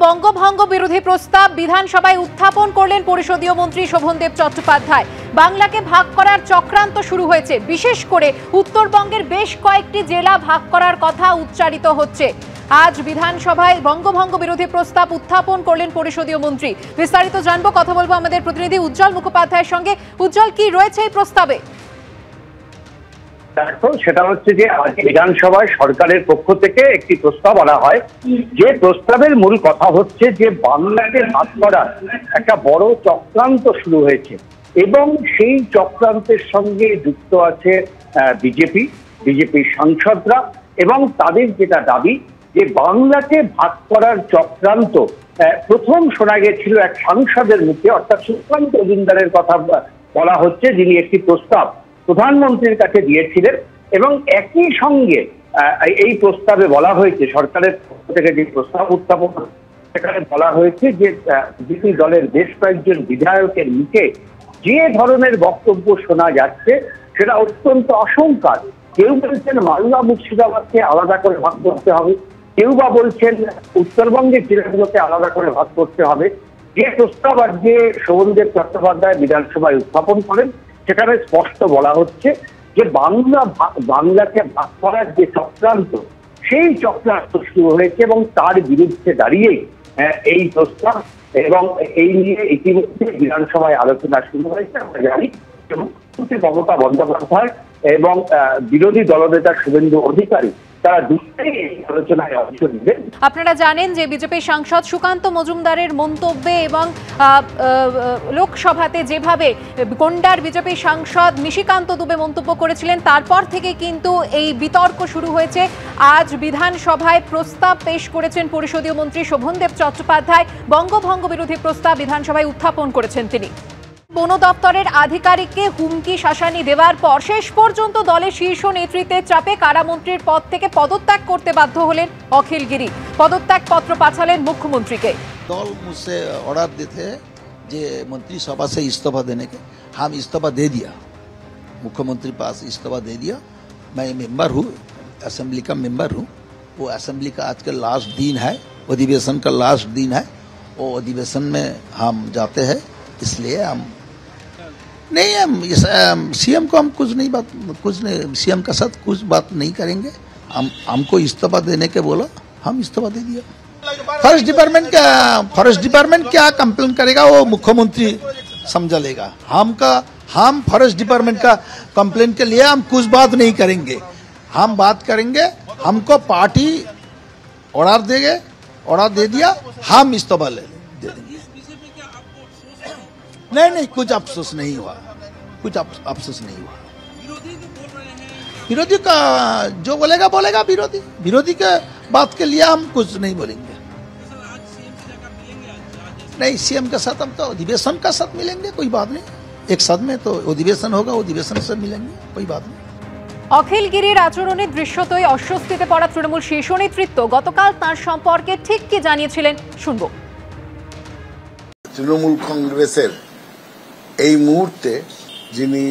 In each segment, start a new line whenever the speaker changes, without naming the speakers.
বঙ্গভঙ্গ বিরোধী প্রস্তাব বিধানসভায় উত্থাপন করলেন পরিষদীয় মন্ত্রী শোভনদেব চট্টোপাধ্যায়। বাংলাকে ভাগ করার চক্রান্ত শুরু হয়েছে, বিশেষ করে উত্তরবঙ্গের বেশ কয়েকটি জেলা ভাগ করার কথা উচ্চারিত হচ্ছে। আজ বিধানসভায় বঙ্গভঙ্গ বিরোধী প্রস্তাব উত্থাপন করলেন পরিষদীয় মন্ত্রী। বিস্তারিত জানবো, কথা বলবো আমাদের প্রতিনিধি উজ্জ্বল মুখোপাধ্যায়ের সঙ্গে। উজ্জ্বল, কি রয়েছে এই প্রস্তাবে?
দেখো, সেটা হচ্ছে যে আজ বিধানসভায় সরকারের পক্ষ থেকে একটি প্রস্তাব আনা হয়, যে প্রস্তাবের মূল কথা হচ্ছে যে বাংলাকে ভাগ করার একটা বড় চক্রান্ত শুরু হয়েছে এবং সেই চক্রান্তের সঙ্গে যুক্ত আছে বিজেপির সাংসদরা এবং তাদের যেটা দাবি যে বাংলাকে ভাগ করার চক্রান্ত প্রথম শোনা গেছিল এক সাংসদের মুখে, অর্থাৎ সুকান্ত মজুমদারের কথা বলা হচ্ছে, যিনি একটি প্রস্তাব প্রধানমন্ত্রীর কাছে দিয়েছিলেন এবং একই সঙ্গে এই প্রস্তাবে বলা হয়েছে, সরকারের পক্ষ থেকে যে প্রস্তাব উত্থাপন সেখানে বলা হয়েছে যে বিরোধী দলের বেশ কয়েকজন বিধায়কের মুখে যে ধরনের বক্তব্য শোনা যাচ্ছে সেটা অত্যন্ত আশঙ্কার। কেউ বলছেন মালদা মুর্শিদাবাদকে আলাদা করে ভাগ করতে হবে, কেউ বা বলছেন উত্তরবঙ্গের জেলাগুলোকে আলাদা করে ভাগ করতে হবে। যে প্রস্তাব আজকে শোভনদেব চট্টোপাধ্যায় বিধানসভায় উত্থাপন করেন সেখানে স্পষ্ট বলা হচ্ছে যে বাংলাকে ভাগ করার যে চক্রান্ত, সেই চক্রান্ত শুরু হয়েছে এবং তার বিরুদ্ধে দাঁড়িয়েই এই প্রস্তাব এবং এই নিয়ে ইতিমধ্যে বিধানসভায় আলোচনা শুরু হয়েছে। আমরা জানি মুখ্যমন্ত্রী মমতা বন্দ্যোপাধ্যায় এবং বিরোধী দলনেতা শুভেন্দু অধিকারী তারা দুটোই এই আলোচনায় অংশ নেবেন।
আপনারা জানেন যে বিজেপি সাংসদ সুকান্ত মজুমদারের মন্তব্যে এবং লোকসভাতে যেভাবে গোন্ডার বিজেপি সাংসদ নিশিকান্ত দুবে মন্তব্য করেছিলেন, তারপর থেকে কিন্তু এই বিতর্ক শুরু হয়েছে। আজ বিধানসভায় প্রস্তাব পেশ করেছেন পরিষদীয় মন্ত্রী শোভনদেব চট্টোপাধ্যায়। বঙ্গভঙ্গ বিরোধী প্রস্তাব বিধানসভায় উত্থাপন করেছেন তিনি। বন দপ্তরের আধিকারিককে হুমকি শাসানি দেওয়ার পর শেষ পর্যন্ত দলের শীর্ষ নেতৃত্বের চাপে কারামন্ত্রীর পদ থেকে পদত্যাগ করতে বাধ্য হলেন অখিল গিরি। পদত্যাগ পত্র পাঠালেন মুখ্যমন্ত্রীকে।
दल मुझसे ऑर्डर देते जे मंत्रिसभा से इस्तीफा देने के, हम इस्तीफा दे दिया, मुख्यमंत्री पास इस्तीफा दे दिया। मैं मेंबर हूँ, असेंबली का मेंबर हूँ। वो असेंबली का आज का लास्ट दिन है, अधिवेशन का लास्ट दिन है। वो अधिवेशन में हम जाते हैं, इसलिए हम नहीं, हम सीएम को हम कुछ नहीं सीएम का साथ कुछ बात नहीं करेंगे। हमको इस्तीफा देने के बोला, हम इस्तीफा दे दिया। फॉरेस्ट डिपार्टमेंट क्या कंप्लेन करेगा वो मुख्यमंत्री समझा लेगा। हम फॉरेस्ट डिपार्टमेंट का कंप्लेन के लिए हम कुछ बात नहीं करेंगे। हम बात करेंगे, हमको पार्टी ऑर्डर देंगे, ऑर्डर दे दिया, हम इस्तीफा दे देंगे। नहीं, कुछ अफसोस नहीं हुआ, कुछ अफसोस नहीं हुआ। विरोधी का जो बोलेगा विरोधी के बात के लिए हम कुछ नहीं बोलेंगे। नहीं, सीएम के साथ हम तो अधिवेशन का साथ मिलेंगे, कोई बात नहीं। एक साथ में तो अधिवेशन होगा, अधिवेशन से मिलेंगे, कोई बात नहीं।
অখিল গিরির আচরণে দৃশ্যতই অস্বস্তিতে পড়া তৃণমূল শীর্ষ নেতৃত্ব গতকাল তার সম্পর্কে ঠিক কি জানিয়েছিলেন, শুনবো।
তৃণমূল কংগ্রেসের এই মুহূর্তে যিনি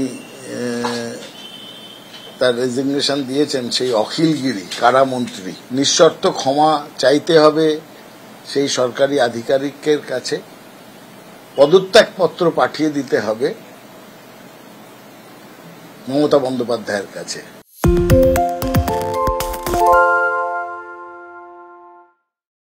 তার রেজিগনেশন দিয়েছেন সেই অখিল গিরি কারামন্ত্রী, নিঃশর্ত ক্ষমা চাইতে হবে সেই সরকারি আধিকারিকের কাছে, পদত্যাগপত্র পাঠিয়ে দিতে হবে মমতা বন্দ্যোপাধ্যায়ের কাছে।